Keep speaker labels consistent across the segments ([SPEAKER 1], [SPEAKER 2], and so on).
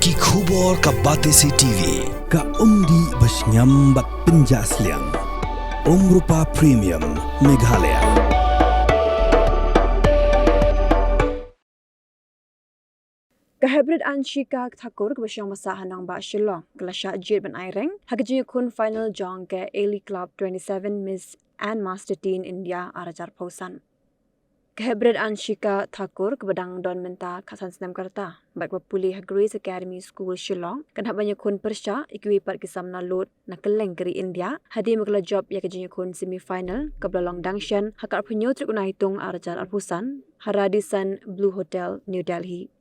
[SPEAKER 1] Ki khubor ka Batesi TV
[SPEAKER 2] ka umdi basnyam bat penjasliang Rupa Premium Meghalaya.
[SPEAKER 3] Kahebrid Anshika Thakur ke besyang masa hanang ba Shillong kelasha jit ban aireng hakaji kun final jong ke Elite Club 27 Miss and Master Teen India arajar pausan. Kahebrid Anshika Thakur ke bedang don menta khasan senam karta baik bapuli Grace Academy School Shillong kan habanya kun persya ikwi pat ke Samla lot nakeleng keri India hadi megala job ya kajinya kun semi final ke belalong dangshan hakar punyo trik una hitung arajar arpusan Rynsan Blue Hotel New Delhi.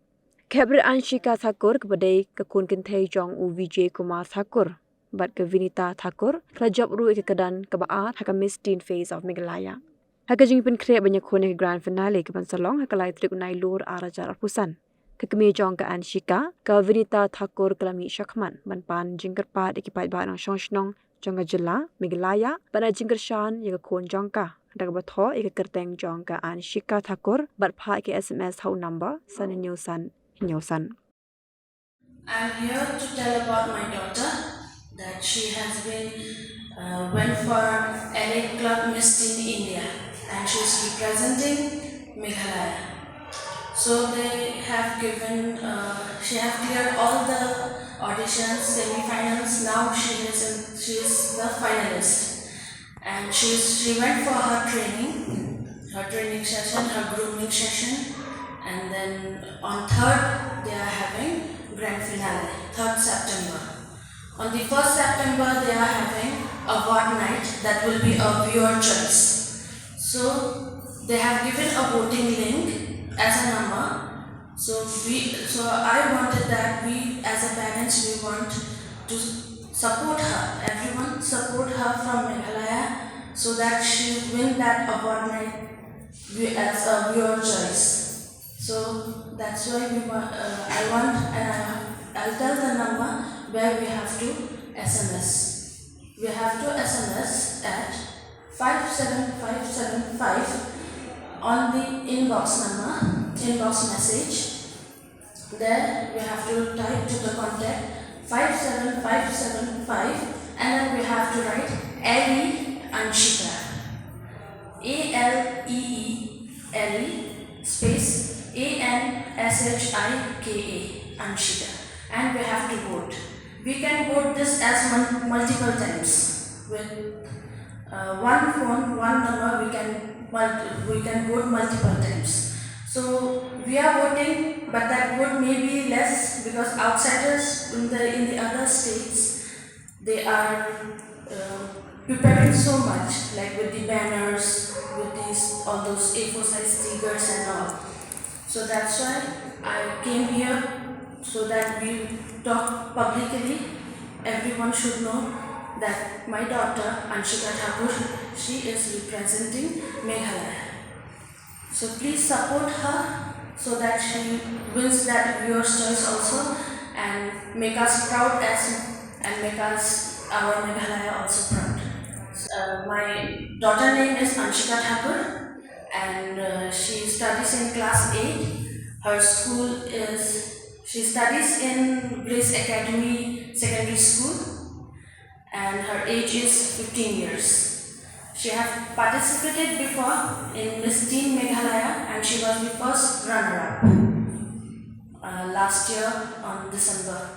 [SPEAKER 3] Kahebrid Anshika Thakur kepada kekun kentei jong u Vijay Kumar Thakur bat ke Vinita Thakur kala job ru ke kedan kebaat haka Miss Teen Phase of Meghalaya. Haka jing pun kreat banyak kun ke grand finale ke Bansalong haka lai trik unai lur arajar arpusan. Kekemi jong ke Anshika ke Vinita Thakur kelami Mihkhmat ban pan jingker pat ikipai ba nang shongnong jong ke Jela Meghalaya bana jingker shan ya kun jong ka. Daga batho ika kerteng jong ke Anshika Thakur bat pha ke SMS hau number san Rynsan.
[SPEAKER 4] I'm here to tell about my daughter that she has been went for Elite Club Miss Teen India and she's representing Meghalaya. So they have given she have cleared all the auditions, semi-finals. Now she is the finalist and she went for her training session, her grooming session. And then on 3rd, they are having grand finale, 3rd September. On the 1st September, they are having award night that will be a viewer choice. So they have given a voting link as a number. So I wanted that we as a parents, we want to support her. Everyone support her from Meghalaya so that she win that award night as a viewer choice. So that's why I want and I'll tell the number where we have to SMS. We have to SMS at 57575 on the inbox message. There we have to type to the contact 57575 and then we have to write Alee Anshika. ALEE space ANSHIKA Anshika, and we have to vote. We can vote this as multiple times with one phone, one number. We can vote multiple times. So we are voting, but that vote may be less because outsiders in the other states they are preparing so much, like with the banners, with all those A4 size stickers and all. So that's why I came here so that we talk publicly. Everyone should know that my daughter Anshika Thakur, she is representing Meghalaya. So please support her so that she wins that viewer's choice also and make us proud and make us our Meghalaya also proud. My daughter name is Anshika Thakur and she studies in class 8. Her school she studies in Grace Academy Secondary School and her age is 15 years. She has participated before in Miss Teen Meghalaya and she was the first runner-up last year on December.